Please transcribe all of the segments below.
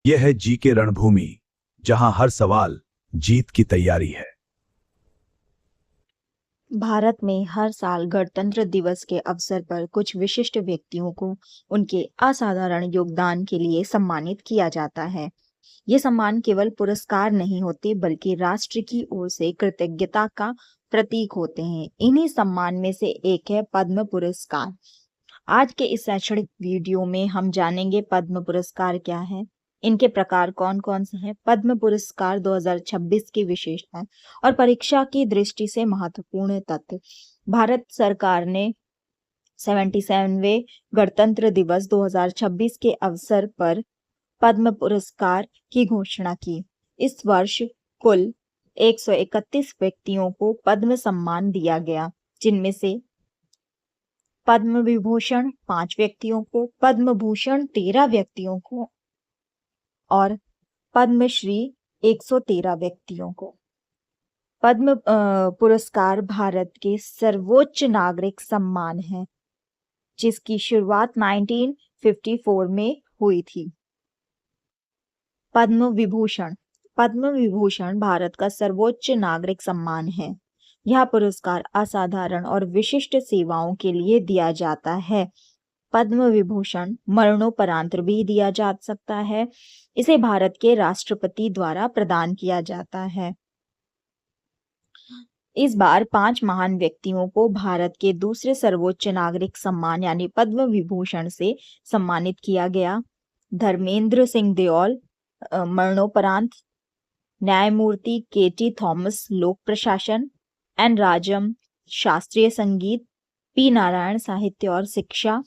यह है जी के रणभूमि, जहां हर सवाल जीत की तैयारी है। भारत में हर साल गणतंत्र दिवस के अवसर पर कुछ विशिष्ट व्यक्तियों को उनके असाधारण योगदान के लिए सम्मानित किया जाता है। ये सम्मान केवल पुरस्कार नहीं होते, बल्कि राष्ट्र की ओर से कृतज्ञता का प्रतीक होते हैं। इन्हीं सम्मान में से एक है पद्म पुरस्कार। आज के इस शैक्षणिक वीडियो में हम जानेंगे पद्म पुरस्कार क्या है, इनके प्रकार कौन कौन से हैं, पद्म पुरस्कार 2026 की विशेषताएं और परीक्षा की दृष्टि से महत्वपूर्ण तथ्य। भारत सरकार ने 77वें गणतंत्र दिवस 2026 के अवसर पर पद्म पुरस्कार की घोषणा की। इस वर्ष कुल 131 व्यक्तियों को पद्म सम्मान दिया गया, जिनमें से पद्म विभूषण 5 व्यक्तियों को, पद्म भूषण 13 व्यक्तियों को और पद्मश्री 113 व्यक्तियों को। पद्म पुरस्कार भारत के सर्वोच्च नागरिक सम्मान है, जिसकी शुरुआत 1954 में हुई थी। पद्म विभूषण भारत का सर्वोच्च नागरिक सम्मान है। यह पुरस्कार असाधारण और विशिष्ट सेवाओं के लिए दिया जाता है। पद्म विभूषण मरणोपरांत भी दिया जा सकता है। इसे भारत के राष्ट्रपति द्वारा प्रदान किया जाता है। इस बार 5 महान व्यक्तियों को भारत के दूसरे सर्वोच्च नागरिक सम्मान यानी पद्म विभूषण से सम्मानित किया गया। धर्मेंद्र सिंह देओल मरणोपरांत, न्यायमूर्ति के.टी. थॉमस लोक प्रशासन, एन. राजम शास्त्रीय संगीत, पी. नारायण साहित्य और शिक्षा,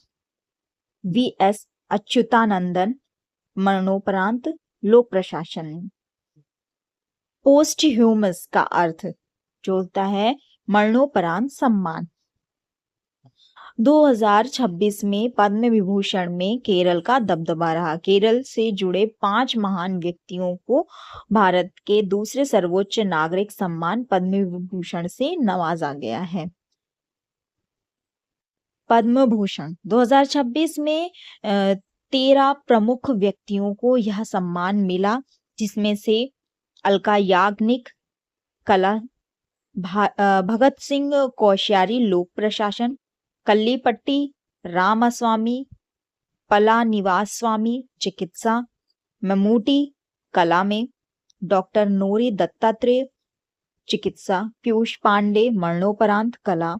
वी.एस. अच्युतानंदन मरणोपरांत लोक प्रशासन। पोस्ट ह्यूमस का अर्थ जो होता है मरणोपरांत सम्मान। 2026 में पद्म विभूषण में केरल का दबदबा रहा। केरल से जुड़े 5 महान व्यक्तियों को भारत के दूसरे सर्वोच्च नागरिक सम्मान पद्म विभूषण से नवाजा गया है। पद्म भूषण 2026 में 13 प्रमुख व्यक्तियों को यह सम्मान मिला, जिसमें से अलका याग्निक कला, भगत सिंह कोश्यारी लोक प्रशासन, कल्लीपट्टी रामास्वामी पलानिवास स्वामी चिकित्सा, ममूटी कला में, डॉक्टर नोरी दत्तात्रेय चिकित्सा, पीयूष पांडे मरणोपरांत कला,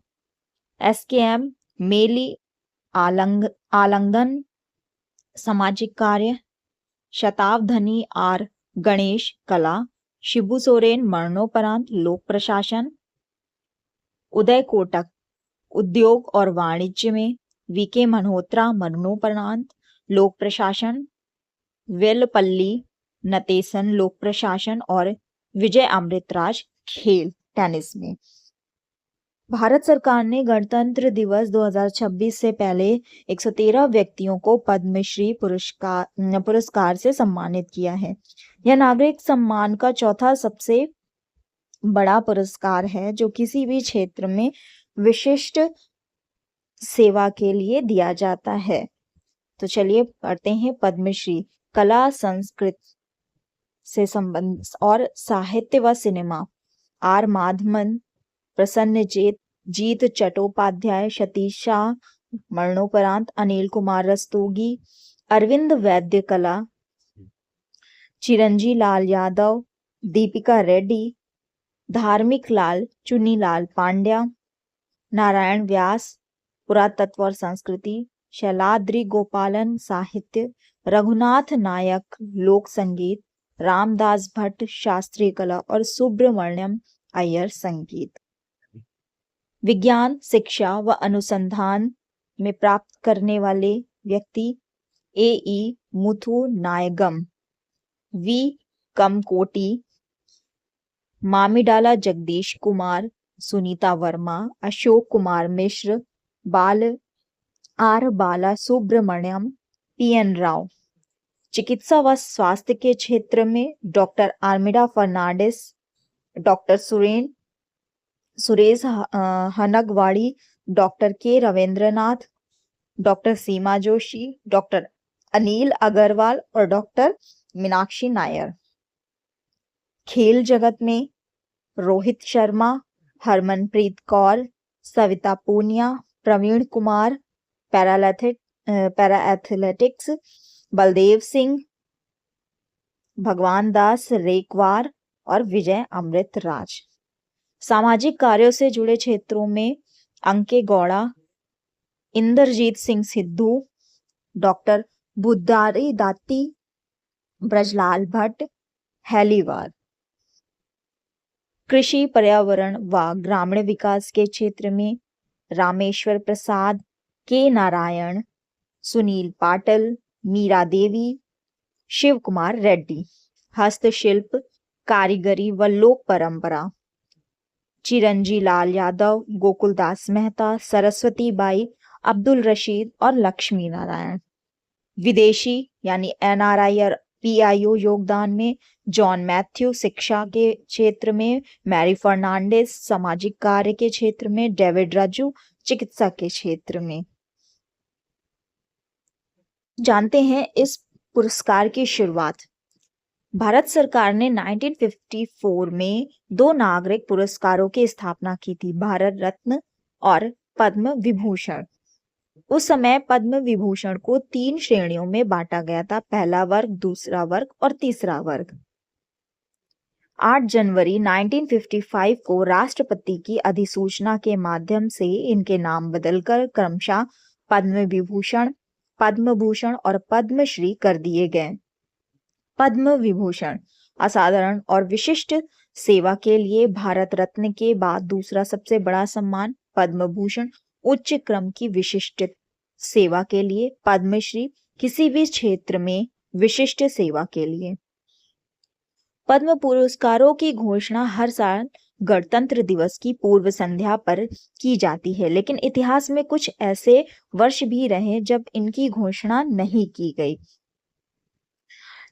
एसकेएम मेली आलंगन सामाजिक कार्य, शताब्धनी आर गणेश कला, शिबू सोरेन मरणोपरांत लोक प्रशासन, उदय कोटक उद्योग और वाणिज्य में, वीके मल्होत्रा मरणोपरांत लोक प्रशासन, वेलपल्ली नटेसन लोक प्रशासन और विजय अमृतराज खेल टेनिस में। भारत सरकार ने गणतंत्र दिवस 2026 से पहले 113 व्यक्तियों को पद्मश्री पुरस्कार से सम्मानित किया है। यह नागरिक सम्मान का चौथा सबसे बड़ा पुरस्कार है जो किसी भी क्षेत्र में विशिष्ट सेवा के लिए दिया जाता है। तो चलिए पढ़ते हैं पद्मश्री। कला, संस्कृत से संबंध और साहित्य व सिनेमा, आर माधवन, प्रसन्नजीत चट्टोपाध्याय, सतीशा मरणोपरांत, अनिल कुमार रस्तोगी, अरविंद वैद्य कला, चिरंजी लाल यादव, दीपिका रेड्डी, धार्मिक लाल चुन्नीलाल पांड्या, नारायण व्यास पुरातत्व और संस्कृति, शैलाद्रि गोपालन साहित्य, रघुनाथ नायक लोक संगीत, रामदास भट्ट शास्त्रीय कला और सुब्रमण्यम अय्यर संगीत। विज्ञान, शिक्षा व अनुसंधान में प्राप्त करने वाले व्यक्ति ए.ई. मुथु नायगम, वी. कमकोटी, मामिडाला जगदीश कुमार, सुनीता वर्मा, अशोक कुमार मिश्र, बाला सुब्रमण्यम, पी.एन. राव। चिकित्सा व स्वास्थ्य के क्षेत्र में doctor Armida Fernandez, doctor Suresh Hanagavadi, doctor K Ravindranath, doctor Seema Joshi, doctor Anil Agarwal और डॉक्टर मीनाक्षी नायर। खेल जगत में रोहित शर्मा, हरमनप्रीत कौर, सविता पूनिया, प्रवीण कुमार, पैरा एथलेटिक्स बलदेव सिंह, भगवान दास रेकवार और विजय अमृत राज। सामाजिक कार्यों से जुड़े क्षेत्रों में अंके गौड़ा, इंद्रजीत सिंह सिद्धू, डॉक्टर बुद्धारी दाती, ब्रजलाल भट्ट, हेलीवार। कृषि, पर्यावरण व ग्रामीण विकास के क्षेत्र में रामेश्वर प्रसाद, के नारायण, सुनील पाटिल, मीरा देवी, शिव कुमार रेड्डी। हस्तशिल्प, कारीगरी व लोक परंपरा चिरंजी लाल यादव, गोकुलदास मेहता, सरस्वती बाई, अब्दुल रशीद और लक्ष्मी नारायण। विदेशी यानी एनआरआई और पीआईओ योगदान में जॉन मैथ्यू, शिक्षा के क्षेत्र में मैरी फर्नांडिस, सामाजिक कार्य के क्षेत्र में डेविड राजू, चिकित्सा के क्षेत्र में। जानते हैं इस पुरस्कार की शुरुआत। भारत सरकार ने 1954 में 2 नागरिक पुरस्कारों की स्थापना की थी, भारत रत्न और पद्म विभूषण। उस समय पद्म विभूषण को 3 श्रेणियों में बांटा गया था, पहला वर्ग, दूसरा वर्ग और तीसरा वर्ग। 8 जनवरी 1955 को राष्ट्रपति की अधिसूचना के माध्यम से इनके नाम बदलकर क्रमशः पद्म विभूषण, पद्म भूषण और पद्मश्री कर दिए गए। पद्म विभूषण असाधारण और विशिष्ट सेवा के लिए भारत रत्न के बाद दूसरा सबसे बड़ा सम्मान, पद्म भूषण उच्च क्रम की विशिष्ट सेवा के लिए, पद्मश्री किसी भी क्षेत्र में विशिष्ट सेवा के लिए। पद्म पुरस्कारों की घोषणा हर साल गणतंत्र दिवस की पूर्व संध्या पर की जाती है, लेकिन इतिहास में कुछ ऐसे वर्ष भी रहे जब इनकी घोषणा नहीं की गई।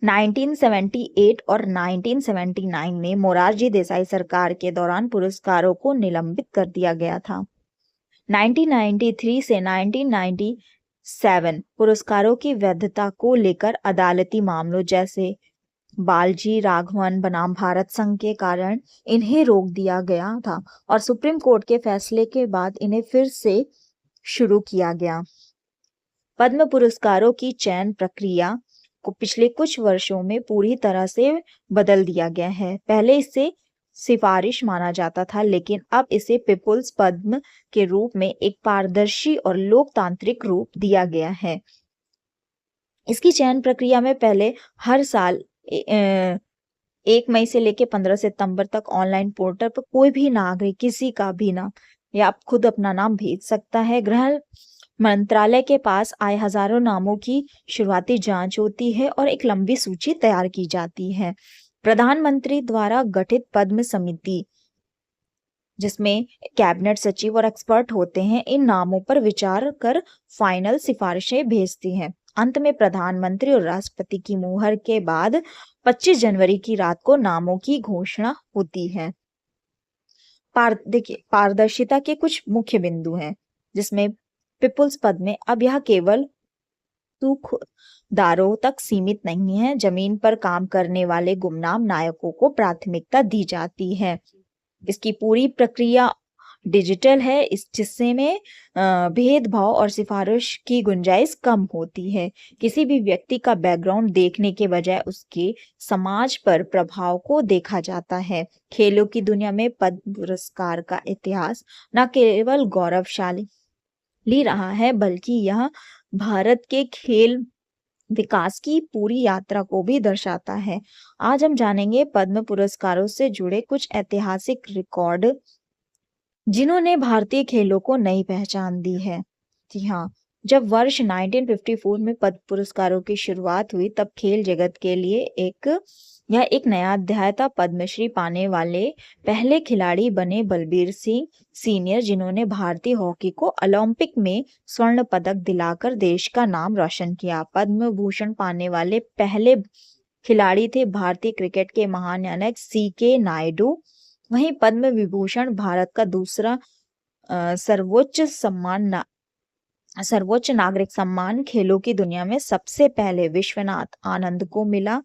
1978 और 1979 में मोरारजी देसाई सरकार के दौरान पुरस्कारों को निलंबित कर दिया गया था। 1993 से 1997 पुरस्कारों की वैधता को लेकर अदालती मामलों जैसे बालजी राघवन बनाम भारत संघ के कारण इन्हें रोक दिया गया था और सुप्रीम कोर्ट के फैसले के बाद इन्हें फिर से शुरू किया गया। पद्म पुरस्कारों की चयन प्रक्रिया को पिछले कुछ वर्षों में पूरी तरह से बदल दिया गया है। पहले इसे सिफारिश माना जाता था, लेकिन अब इसे पीपुल्स पद्म के रूप में एक पारदर्शी और लोकतांत्रिक रूप दिया गया है। इसकी चयन प्रक्रिया में पहले हर साल 1 मई से लेकर 15 सितंबर तक ऑनलाइन पोर्टल पर कोई भी नागरिक किसी का भी नाम या आप खुद अपना नाम भेज सकता है। गृह मंत्रालय के पास आए हजारों नामों की शुरुआती जांच होती है और एक लंबी सूची तैयार की जाती है। प्रधानमंत्री द्वारा गठित पद्म समिति, जिसमें कैबिनेट सचिव और एक्सपर्ट होते हैं, इन नामों पर विचार कर फाइनल सिफारिशें भेजती हैं। अंत में प्रधानमंत्री और राष्ट्रपति की मुहर के बाद 25 जनवरी की रात को नामों की घोषणा होती है। देखिए, पारदर्शिता के कुछ मुख्य बिंदु हैं, जिसमें पीपुल्स पद में अब यह केवल सूखदारों तक सीमित नहीं है। जमीन पर काम करने वाले गुमनाम नायकों को प्राथमिकता दी जाती है। इसकी पूरी प्रक्रिया डिजिटल है, जिससे में भेदभाव और सिफारिश की गुंजाइश कम होती है। किसी भी व्यक्ति का बैकग्राउंड देखने के बजाय उसके समाज पर प्रभाव को देखा जाता है। खेलों की दुनिया में पद्म पुरस्कार का इतिहास न केवल गौरवशाली रहा है, बल्कि यह भारत के खेल विकास की पूरी यात्रा को भी दर्शाता है। आज हम जानेंगे पद्म पुरस्कारों से जुड़े कुछ ऐतिहासिक रिकॉर्ड, जिन्होंने भारतीय खेलों को नई पहचान दी है। जी हाँ, जब वर्ष 1954 में पद्म पुरस्कारों की शुरुआत हुई, तब खेल जगत के लिए एक नया अध्याय था। पद्मश्री पाने वाले पहले खिलाड़ी बने बलबीर सिंह सीनियर, जिन्होंने भारतीय हॉकी को ओलंपिक में स्वर्ण पदक दिलाकर देश का नाम रोशन किया। पद्म भूषण पाने वाले पहले खिलाड़ी थे भारतीय क्रिकेट के महानायक CK नायडू। वहीं पद्म विभूषण भारत का दूसरा सर्वोच्च नागरिक सम्मान खेलों की दुनिया में सबसे पहले विश्वनाथ आनंद को मिला।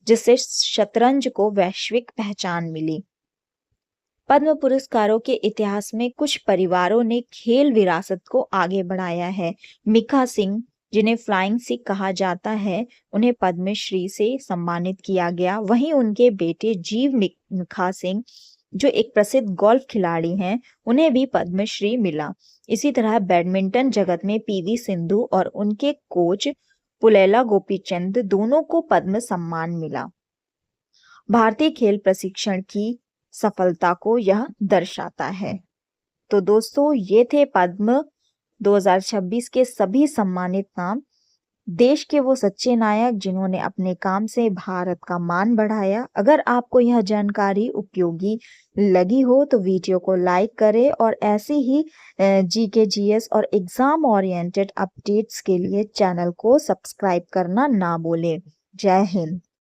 जिससे शतरंज को वैश्विक पहचान मिली। पद्म पुरस्कारों के इतिहास में कुछ परिवारों ने खेल विरासत को आगे बढ़ाया है। मिखा सिंह, जिन्हें फ्लाइंग सिख कहा जाता है, उन्हें पद्मश्री से सम्मानित किया गया। वहीं उनके बेटे जीव मिखा सिंह, जो एक प्रसिद्ध गोल्फ खिलाड़ी हैं, उन्हें भी पद्मश्री मिला। इसी तरह बैडमिंटन जगत में पीवी सिंधु और उनके कोच पुलेला गोपीचंद दोनों को पद्म सम्मान मिला। भारतीय खेल प्रशिक्षण की सफलता को यह दर्शाता है। तो दोस्तों, ये थे पद्म 2026 के सभी सम्मानित नाम। देश के वो सच्चे नायक जिन्होंने अपने काम से भारत का मान बढ़ाया। अगर आपको यह जानकारी उपयोगी लगी हो तो वीडियो को लाइक करें और ऐसी ही जीके जीएस और एग्जाम ओरिएंटेड अपडेट्स के लिए चैनल को सब्सक्राइब करना ना भूलें। जय हिंद।